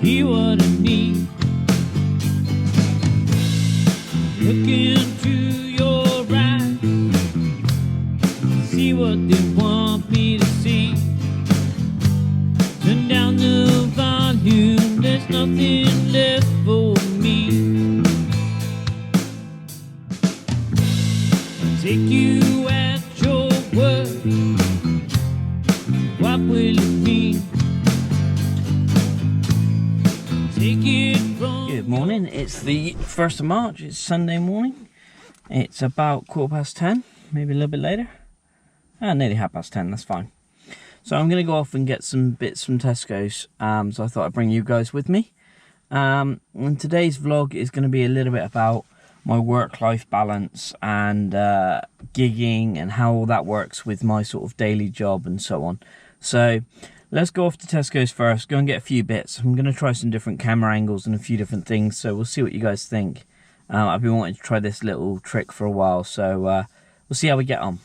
hear what I need. Look into your eyes, see what they want me to see. Turn down the volume, there's nothing left for me. I'll take you at your word, what will it mean? Take it from. Good morning, it's the 1st of March, it's Sunday morning. It's about 10:15, maybe a little bit later. Nearly 10:30, that's fine. So I'm going to go off and get some bits from Tesco's, so I thought I'd bring you guys with me. And today's vlog is going to be a little bit about my work-life balance and gigging and how all that works with my sort of daily job and so on. So let's go off to Tesco's first, go and get a few bits. I'm going to try some different camera angles and a few different things, so we'll see what you guys think. I've been wanting to try this little trick for a while, so we'll see how we get on.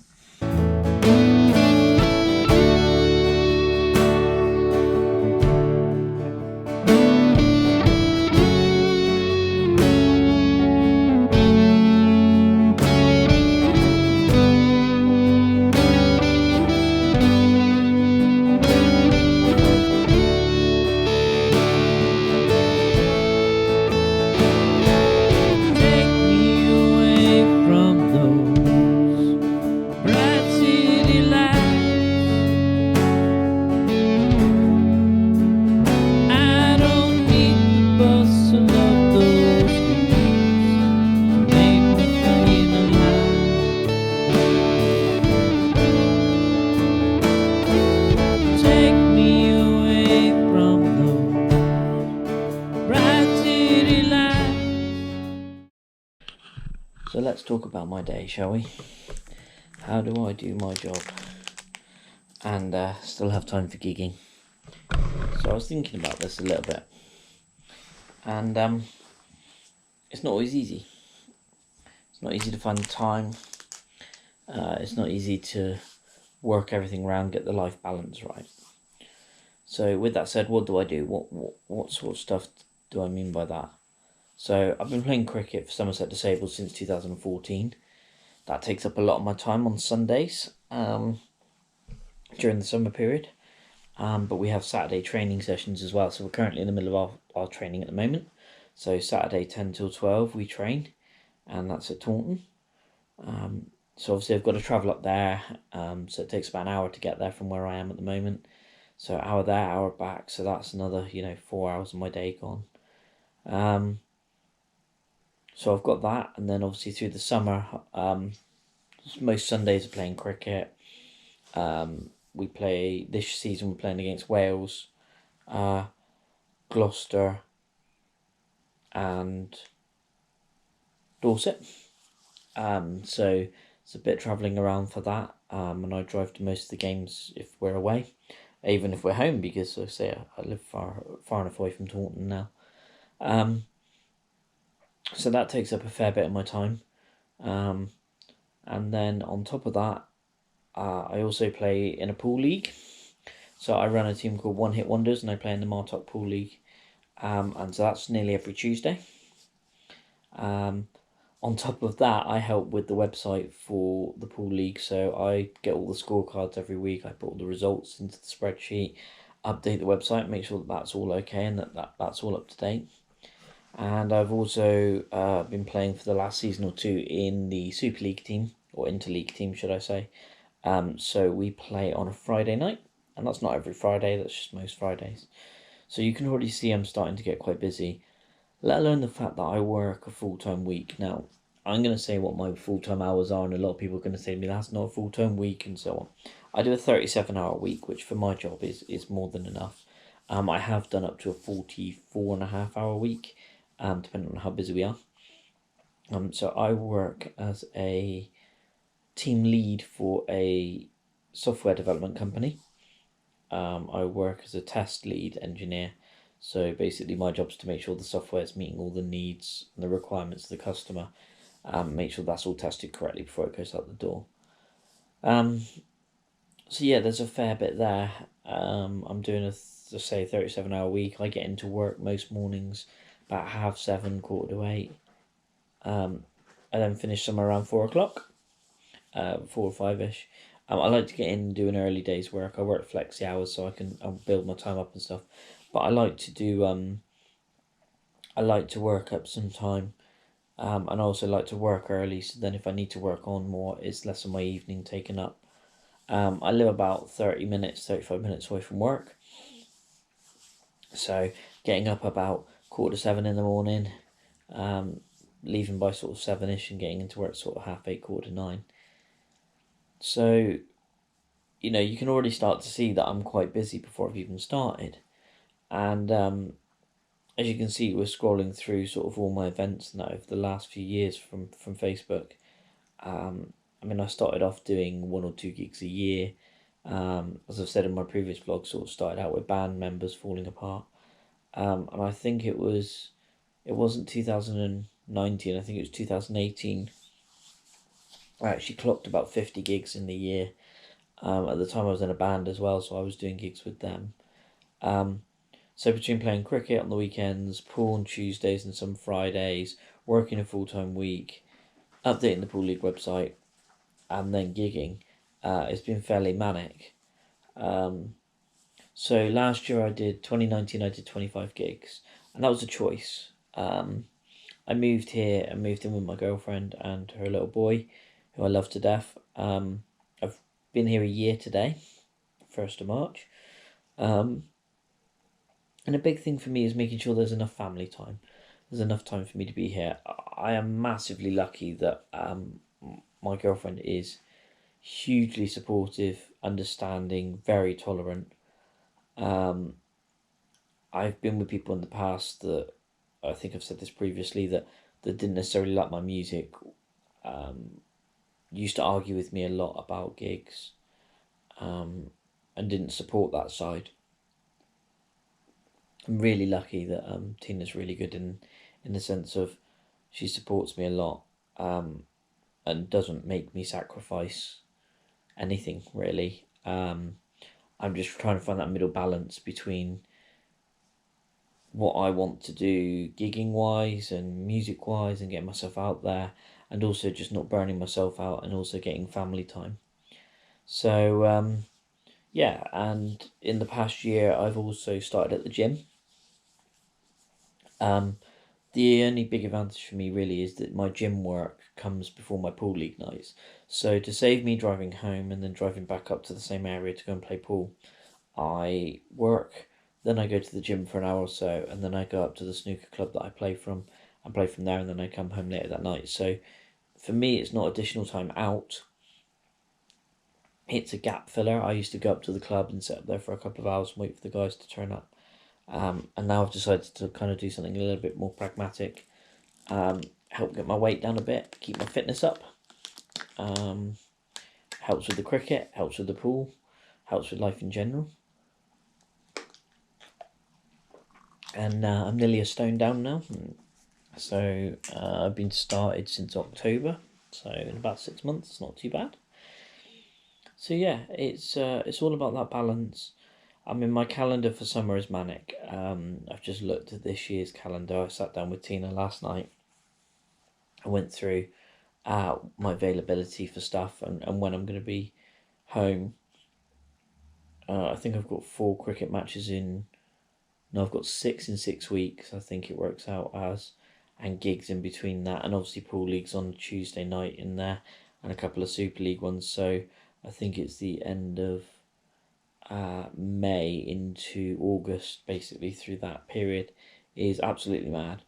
So let's talk about my day, shall we? How do I do my job and still have time for gigging? So I was thinking about this a little bit, and it's not always easy. It's not easy to find the time. It's not easy to work everything around, get the life balance right. So with that said, what do I do? What sort of stuff do I mean by that? So I've been playing cricket for Somerset Disabled since 2014. That takes up a lot of my time on Sundays during the summer period. But we have Saturday training sessions as well. So we're currently in the middle of our training at the moment. So Saturday 10 till 12 we train, and that's at Taunton. So obviously I've got to travel up there. So it takes about an hour to get there from where I am at the moment. So hour there, hour back. So that's another, 4 hours of my day gone. So I've got that, and then obviously through the summer, most Sundays are playing cricket. We play, this season we're playing against Wales, Gloucester and Dorset. So it's a bit travelling around for that, and I drive to most of the games if we're away, even if we're home, because like I say I live far enough away from Taunton now. So that takes up a fair bit of my time. And then on top of that, I also play in a pool league. So I run a team called One Hit Wonders, and I play in the Martok Pool League. And so that's nearly every Tuesday. On top of that, I help with the website for the pool league. So I get all the scorecards every week. I put all the results into the spreadsheet, update the website, make sure that that's all okay and that's all up to date. And I've also been playing for the last season or two in the Super League team, or Interleague team, should I say. So we play on a Friday night, and that's not every Friday, that's just most Fridays. So you can already see I'm starting to get quite busy, let alone the fact that I work a full-time week. Now, I'm going to say what my full-time hours are, and a lot of people are going to say to me, that's not a full-time week, and so on. I do a 37-hour week, which for my job is more than enough. I have done up to a 44.5-hour week. Depending on how busy we are. So I work as a team lead for a software development company. I work as a test lead engineer. So basically my job is to make sure the software is meeting all the needs and the requirements of the customer. Make sure that's all tested correctly before it goes out the door. So yeah, there's a fair bit there. I'm doing let's say 37-hour week, I get into work most mornings about 7:30, 7:45. I then finish somewhere around 4 o'clock, 4 or 5ish. I like to get in and do an early day's work. I work flexi hours so I'll build my time up and stuff. But I like to do I like to work up some time. And I also like to work early, so then if I need to work on more, it's less of my evening taken up. I live about 30 minutes, 35 minutes away from work. So getting up about 7:15 in the morning, leaving by sort of 7ish and getting into work sort of 8:30, 9:15. So, you can already start to see that I'm quite busy before I've even started. And as you can see, we're scrolling through sort of all my events now over the last few years from Facebook. I started off doing 1 or 2 gigs a year. As I've said in my previous vlog, sort of started out with band members falling apart. And I think it wasn't 2019, I think it was 2018. I actually clocked about 50 gigs in the year. At the time I was in a band as well, so I was doing gigs with them. So between playing cricket on the weekends, pool on Tuesdays and some Fridays, working a full-time week, updating the Pool League website, and then gigging, it's been fairly manic. So last year 2019 I did 25 gigs, and that was a choice. I moved here and moved in with my girlfriend and her little boy, who I love to death. I've been here a year today, 1st of March. And a big thing for me is making sure there's enough family time. There's enough time for me to be here. I am massively lucky that my girlfriend is hugely supportive, understanding, very tolerant. I've been with people in the past that, I think I've said this previously, that didn't necessarily like my music, used to argue with me a lot about gigs, and didn't support that side. I'm really lucky that Tina's really good in the sense of she supports me a lot, and doesn't make me sacrifice anything really. I'm just trying to find that middle balance between what I want to do gigging wise and music wise and getting myself out there, and also just not burning myself out and also getting family time. So yeah, and in the past year I've also started at the gym. The only big advantage for me really is that my gym work comes before my pool league nights. So to save me driving home and then driving back up to the same area to go and play pool, I work, then I go to the gym for an hour or so, and then I go up to the snooker club that I play from and play from there, and then I come home later that night. So for me, it's not additional time out. It's a gap filler. I used to go up to the club and sit up there for a couple of hours and wait for the guys to turn up. And now I've decided to kind of do something a little bit more pragmatic, help get my weight down a bit, keep my fitness up, helps with the cricket, helps with the pool, helps with life in general. And I'm nearly a stone down now, so I've been started since October, so in about 6 months, it's not too bad. So yeah, it's all about that balance. I mean, my calendar for summer is manic. I've just looked at this year's calendar. I sat down with Tina last night. I went through my availability for stuff and when I'm going to be home. I think I've got 4 cricket matches in. No, I've got 6 in 6 weeks, I think it works out as. And gigs in between that. And obviously Pool League's on Tuesday night in there. And a couple of Super League ones. So I think it's the end of May into August, basically through that period, is absolutely mad.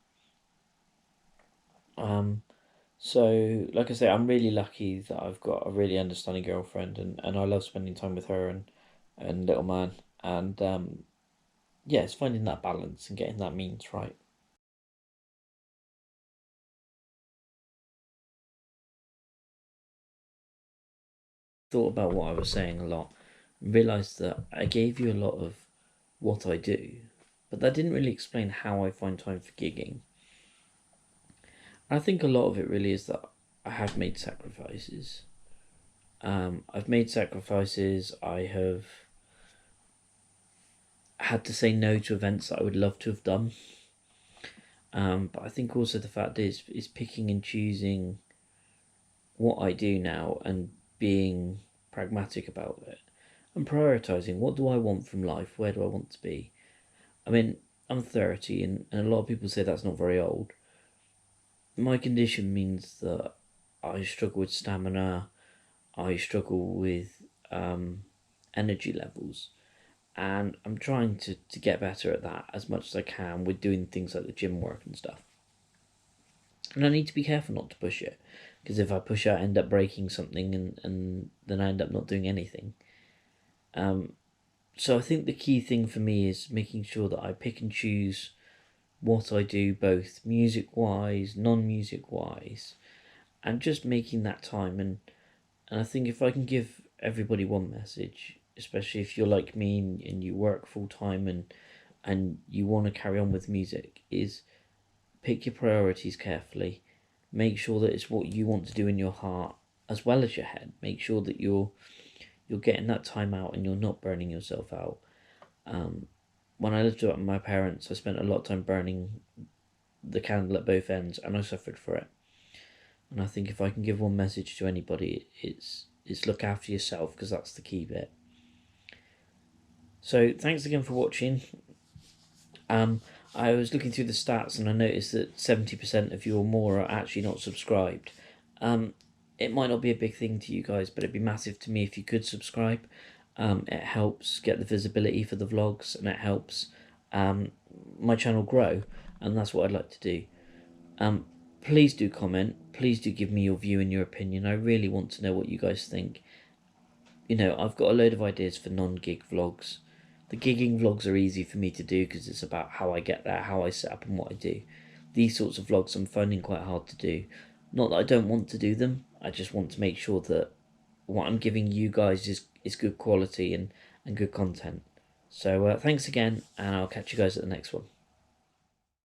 So like I say, I'm really lucky that I've got a really understanding girlfriend, and I love spending time with her and little man, and yeah, it's finding that balance and getting that means right. Thought about what I was saying a lot, realised that I gave you a lot of what I do, but that didn't really explain how I find time for gigging. I think a lot of it really is that I have made sacrifices. I've made sacrifices. I have had to say no to events that I would love to have done. But I think also the fact is picking and choosing what I do now and being pragmatic about it and prioritizing what do I want from life, where do I want to be. I mean, I'm 30 and a lot of people say that's not very old. My condition means that I struggle with stamina, I struggle with energy levels, and I'm trying to get better at that as much as I can with doing things like the gym work and stuff. And I need to be careful not to push it, because if I push it, I end up breaking something and then I end up not doing anything. So I think the key thing for me is making sure that I pick and choose what I do, both music wise, non music wise, and just making that time. And I think if I can give everybody one message, especially if you're like me and you work full time and you want to carry on with music, is pick your priorities carefully. Make sure that it's what you want to do in your heart as well as your head. Make sure that you're getting that time out and you're not burning yourself out. When I lived with my parents, I spent a lot of time burning the candle at both ends, and I suffered for it. And I think if I can give one message to anybody, it's look after yourself, because that's the key bit. So thanks again for watching. I was looking through the stats and I noticed that 70% of you or more are actually not subscribed. It might not be a big thing to you guys, but it'd be massive to me if you could subscribe. It helps get the visibility for the vlogs, and it helps my channel grow, and that's what I'd like to do. Please do comment, please do give me your view and your opinion. I really want to know what you guys think. You know, I've got a load of ideas for non-gig vlogs. The gigging vlogs are easy for me to do because it's about how I get there, how I set up and what I do. These sorts of vlogs I'm finding quite hard to do. Not that I don't want to do them, I just want to make sure that what I'm giving you guys is good quality and good content. So thanks again, and I'll catch you guys at the next one.